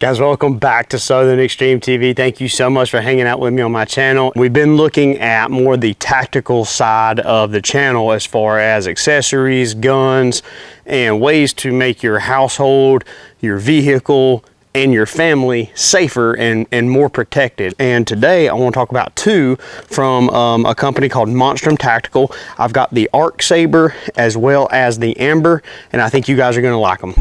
Guys, welcome back to Southern Extreme TV. Thank you so much for hanging out with me on my channel. We've been looking at more the tactical side of the channel as far as accessories, guns, and ways to make your household, your vehicle, and your family safer and more protected. And today I want to talk about two from a company called Monstrum Tactical. I've got the Arcsaber as well as the Ember, and I think you guys are going to like them.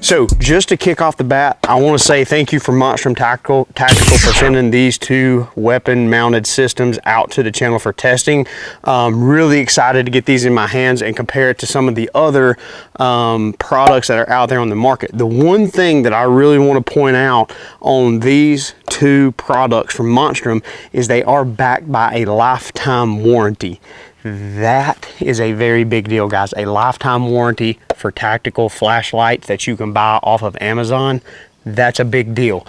So just to kick off the bat, I want to say thank you for Monstrum Tactical for sending these two weapon mounted systems out to the channel for testing. Really excited to get these in my hands and compare it to some of the other products that are out there on the market. The one thing that I really want to point out on these two products from Monstrum is they are backed by a lifetime warranty. That is a very big deal, guys. A lifetime warranty for tactical flashlights that you can buy off of Amazon. That's a big deal.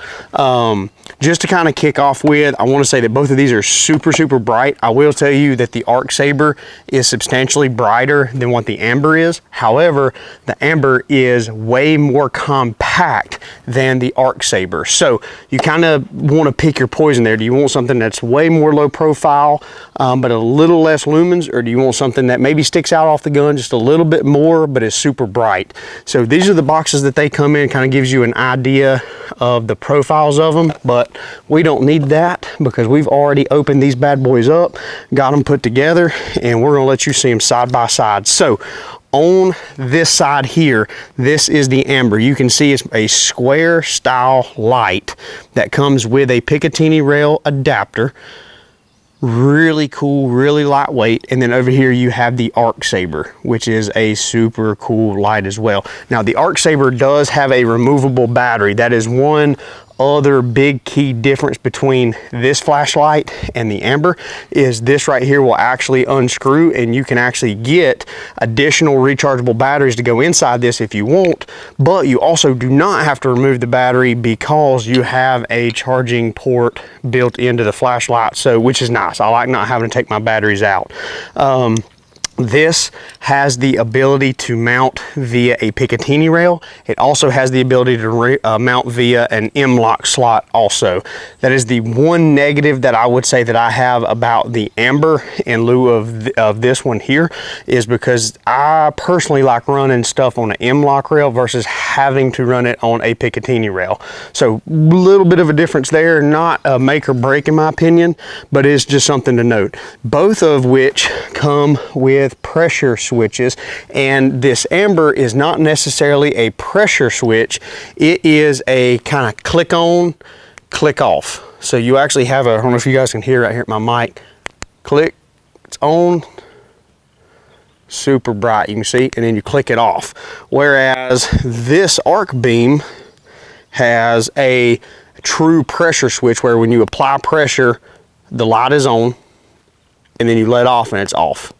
Just to kind of kick off with, I want to say that both of these are super bright. I will tell you that the Arcsaber is substantially brighter than what the Ember is. However, the Ember is way more compact than the Arcsaber. So you kind of want to pick your poison there. Do you want something that's way more low profile, but a little less lumens, or do you want something that maybe sticks out off the gun just a little bit more, but is super bright? So these are the boxes that they come in, kind of gives you an idea of the profiles of them, but we don't need that because we've already opened these bad boys up, got them put together, and we're gonna let you see them side by side. So on this side here, this is the Ember. You can see it's a square style light that comes with a Picatinny rail adapter. Really cool, really lightweight. And then over here you have the Arcsaber, which is a super cool light as well. Now the Arcsaber does have a removable battery. That is one other big key difference between this flashlight and the Ember, is this right here will actually unscrew and you can actually get additional rechargeable batteries to go inside this if you want, but you also do not have to remove the battery because you have a charging port built into the flashlight, so which is nice. I like not having to take my batteries out. This has the ability to mount via a Picatinny rail. It also has the ability to mount via an M-lock slot also. That is the one negative that I would say that I have about the Ember in lieu of this one here, is because I personally like running stuff on an M-lock rail versus having to run it on a Picatinny rail. So a little bit of a difference there, not a make or break in my opinion, but it's just something to note. Both of which come with pressure switches, and this Ember is not necessarily a pressure switch. It is a kind of click on, click off. So you actually have a, I don't know if you guys can hear right here at my mic, click, it's on, super bright, you can see, and then you click it off. Whereas this arc beam has a true pressure switch where when you apply pressure, the light is on, and then you let off and it's off.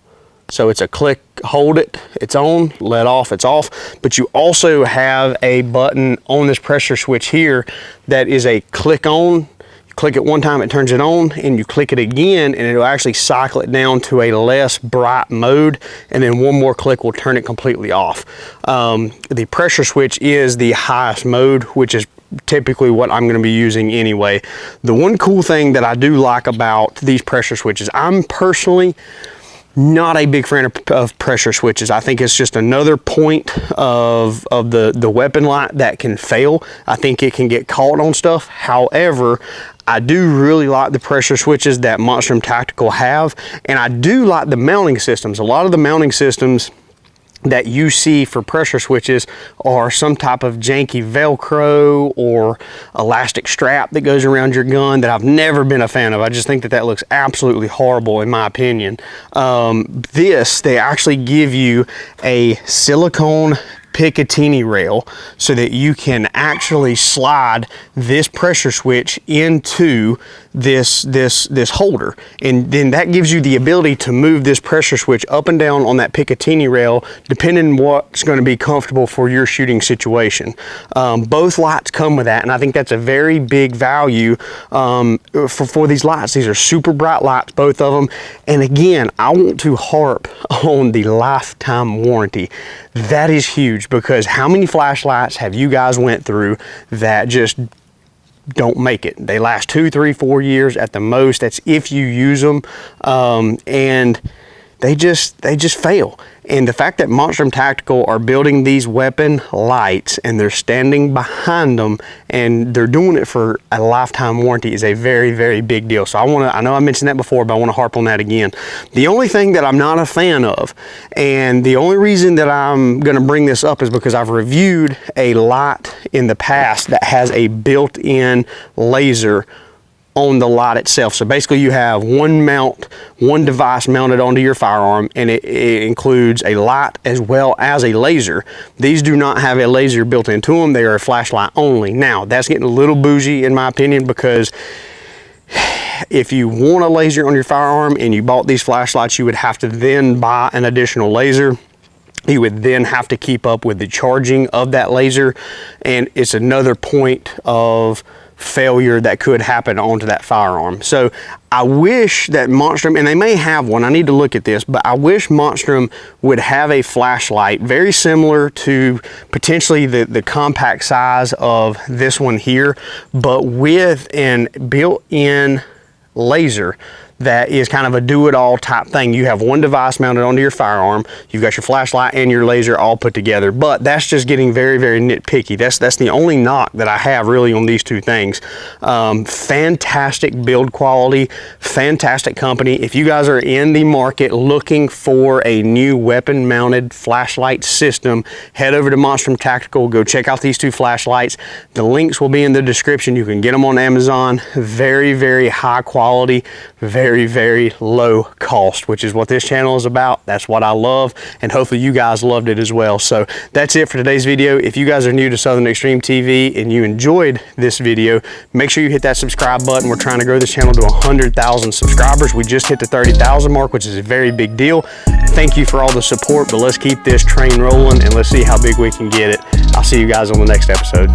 So it's a click, hold it, it's on, let off, it's off. But you also have a button on this pressure switch here that is a click on. You click it one time, it turns it on, and you click it again and it'll actually cycle it down to a less bright mode, and then one more click will turn it completely off. The pressure switch is the highest mode, which is typically what I'm going to be using anyway. The one cool thing that I do like about these pressure switches, I'm personally not a big fan of pressure switches. I think it's just another point of the weapon light that can fail. I think it can get caught on stuff. However, I do really like the pressure switches that Monstrum Tactical have, and I do like the mounting systems. A lot of the mounting systems that you see for pressure switches are some type of janky Velcro or elastic strap that goes around your gun that I've never been a fan of. I just think that that looks absolutely horrible in my opinion. They actually give you a silicone Picatinny rail so that you can actually slide this pressure switch into this holder, and then that gives you the ability to move this pressure switch up and down on that Picatinny rail depending on what's going to be comfortable for your shooting situation. Both lights come with that, and I think that's a very big value for these lights. These are super bright lights, both of them. And again, I want to harp on the lifetime warranty. That is huge, because how many flashlights have you guys went through that just don't make it? They last 2, 3, 4 years at the most. That's if you use them, and they just fail. And the fact that Monstrum Tactical are building these weapon lights and they're standing behind them and they're doing it for a lifetime warranty is a very, very big deal. So I know I mentioned that before, but I want to harp on that again. The only thing that I'm not a fan of, and the only reason that I'm going to bring this up, is because I've reviewed a light in the past that has a built-in laser on the light itself. So basically you have one device mounted onto your firearm, and it includes a light as well as a laser. These do not have a laser built into them. They are a flashlight only. Now that's getting a little bougie in my opinion, because if you want a laser on your firearm and you bought these flashlights, you would have to then buy an additional laser. You would then have to keep up with the charging of that laser, and it's another point of failure that could happen onto that firearm. So I wish that Monstrum, and they may have one, I need to look at this, but I wish Monstrum would have a flashlight very similar to potentially the compact size of this one here, but with an built-in laser that is kind of a do-it-all type thing. You have one device mounted onto your firearm, you've got your flashlight and your laser all put together, but that's just getting very, very nitpicky. That's the only knock that I have really on these two things. Fantastic build quality, fantastic company. If you guys are in the market looking for a new weapon-mounted flashlight system, head over to Monstrum Tactical, go check out these two flashlights. The links will be in the description. You can get them on Amazon. Very, very high quality, very, very low cost, which is what this channel is about. That's what I love, and hopefully you guys loved it as well. So that's it for today's video. If you guys are new to Southern Extreme TV and you enjoyed this video, make sure you hit that subscribe button. We're trying to grow this channel to 100,000 subscribers. We just hit the 30,000 mark, which is a very big deal. Thank you for all the support, but let's keep this train rolling and let's see how big we can get it. I'll see you guys on the next episode.